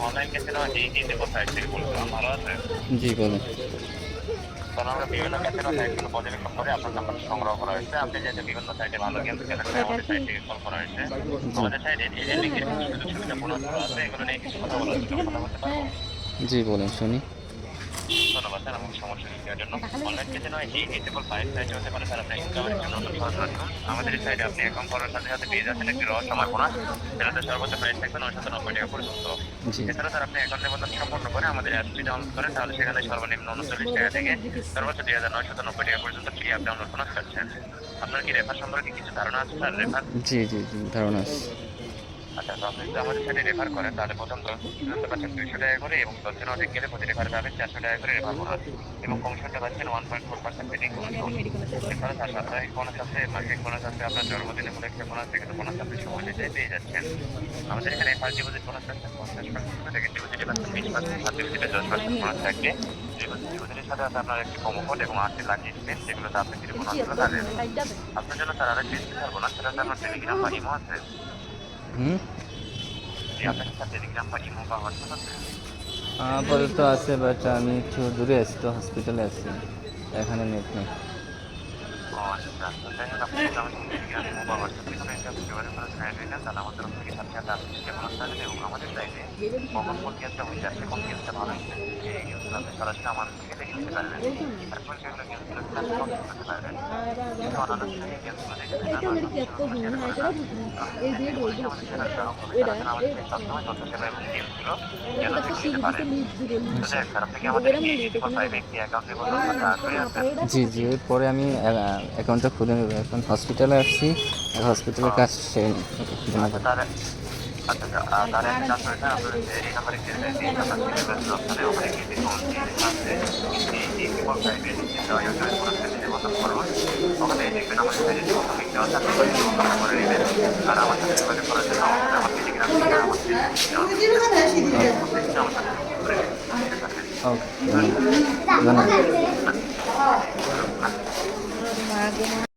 Online casino এই যে কোথায় থেকে বলছিলাম, ভালো আছে? জি বলুন। কারণ আমরা বিভিন্ন ক্যাসিনো সাইটগুলো পর্যবেক্ষণ করে আপনার নাম্বারটা সংগ্রহ করা হয়েছে। আপনি যেহেতু বিভিন্ন সাইটে ভালো গেমস খেলেন তাই আমাদের সাইট থেকে কল করা হয়েছে। জি আমাদের সাইটে এই যে লিঙ্কের কিছু সুযোগ সুবিধা বোনাসগুলো আছে এগুলো নিয়ে কিছু কথা বলার ছিল। কথা বলতে পারবো? জি বলুন শুনি। ধন্যবাদ স্যার আমাকে সমস্যা দেওয়ার জন্য। অনলাইন ক্যাসিনো এই সকল সাইটে হতে পারে স্যার আপনার ইনকামের জন্য নতুন সরাসরি টুল। আমাদের এই সাইটে আপনি অ্যাকাউন্ট করার সাথে সাথে পেয়ে যাচ্ছেন একটি রহস্যময় বোনাস, যেটাতে সর্বোচ্চ প্রাইস থাকবে ৳৯৯০ পর্যন্ত। জি এছাড়া স্যার আপনি অ্যাকাউন্ট নিবন্ধন সম্পন্ন করে আমাদের অ্যাপটি ডাউনলোড করেন তাহলে সেখানে সর্বনিম্ন ৳৩৯ থেকে সর্বোচ্চ ৳২৯৯০ পর্যন্ত ফ্রি অ্যাপ ডাউনলোড বোনাস পাচ্ছেন। আপনার কি রেফার সম্পর্কে কিছু ধারণা আছে স্যার? রেফার জি জি জি ধারণা আছে। আচ্ছা, তো আপনি যদি আমাদের সাথে রেফার করেন তাহলে প্রথম ১০ জন জানতে পারছেন ৳২০০ করে এবং ১০ জন অধিক গেলে প্রতি রেফারে পাবেন ৳৪০০ করে রেফার বোনাস এবং কমিশনটা পাচ্ছেন 1.4% পেডিং কমিশন। এছাড়া তার সাপ্তাহিক বোনাস আছে, মাসিক বোনাস আছে, আপনার জন্মদিনে উপলক্ষে বোনাস, যেগুলো বোনাস আপনি সময় অনুযায়ী পেয়ে যাচ্ছেন। আমাদের এখানে ফার্স্ট ডিপোজিট বোনাস পাচ্ছেন 50%, সেকেন্ড ডিপোজিটে পাচ্ছেন 20%, থার্ড ডিপোজিটে 10% বোনাস থাকবে। ডিপোজিটের সাথে আছে আপনার একটি প্রোমো কোড এবং 8টি লাকি স্পিন, যেগুলোতে আপনি ফ্রি বোনাসগুলো পাবেন। আপনার জন্য স্যার আরেকটি স্পেশাল বোনাস, সেটা হচ্ছে আপনার টেলিগ্রাম বা ইমো আছে। হুম জি, আপনার কাছে টেলিগ্রাম বা ইমো বা হোয়াটসঅ্যাপ আছে? আপাতত আছে বাট আমি একটু দূরে আছি তো হসপিটালে আছি এখানে নেট নেই। ও আচ্ছা, তো যাই হোক আপনি যদি আমার সাথে টেলিগ্রাম, ইমো বা হোয়াটসঅ্যাপে কোনো একটা যোগাযোগ করে ফ্রেন্ড হয়ে যান তাহলে আমার তরফ থেকে সাথে সাথে আপনি সেটা বোনাস পাবেন এবং আমাদের চাইলে কখন কোন গেমসটা হয়ে যাচ্ছে, কোন গেমসটা ভালো হচ্ছে সেই গেমসগুলো আপনি সরাসরি আমাদের থেকে দেখে নিতে পারবেন। তারপর সেগুলো গেমসগুলো খেলে আপনি কমপ্লিট করতে পারবেন। কিন্তু অন্যান্য সময় এই গেমসগুলো দেখে থাকেন বা সবসময় শেয়ার করে না। তো আপনি চাইলে অবশ্যই আমাদের চ্যানেল গ্রাহক হবে, তারা যেন আমাদের থেকে সবসময় তথ্য সেবা এবং গেমসগুলো যেন দেখে নিতে পারেন। তো যাই হোক স্যার, আপনি কি আমাদের এই 855 একটি অ্যাকাউন্টে কোনো টাকা আগ্রহী আছেন? জি জি এরপরে আমি অ্যাকাউন্টটা খুলে নেব। এখন হসপিটালে আসছি, হসপিটালের কাজ সেরে নিই। আচ্ছা তার আচ্ছা, আচ্ছা তার একটা কাজ করে স্যার, আপনার যে এই নাম্বারে যে আপনার সিলেবাস অপশনে ওখানে গিয়ে দেখুন যে লেখা আছে এই সকল সাইটের যেটা ইউটিউবে কোনো সাইটে নিবন্ধন করুন, ওখানে দেখবেন আমাদের সাইটে নিবন্ধন লিঙ্ক দেওয়া থাকবে, ওখানে নিবন্ধন করে নেবেন। আর আমার সাথে যোগাযোগ করার জন্য অবশ্যই আমার টেলিগ্রাম থেকে আমার ফেসবুক দেওয়া আছে, আমার সাথে যোগাযোগ করে নেবেন। ঠিক আছে? ওকে ধন্যবাদ। আচ্ছা।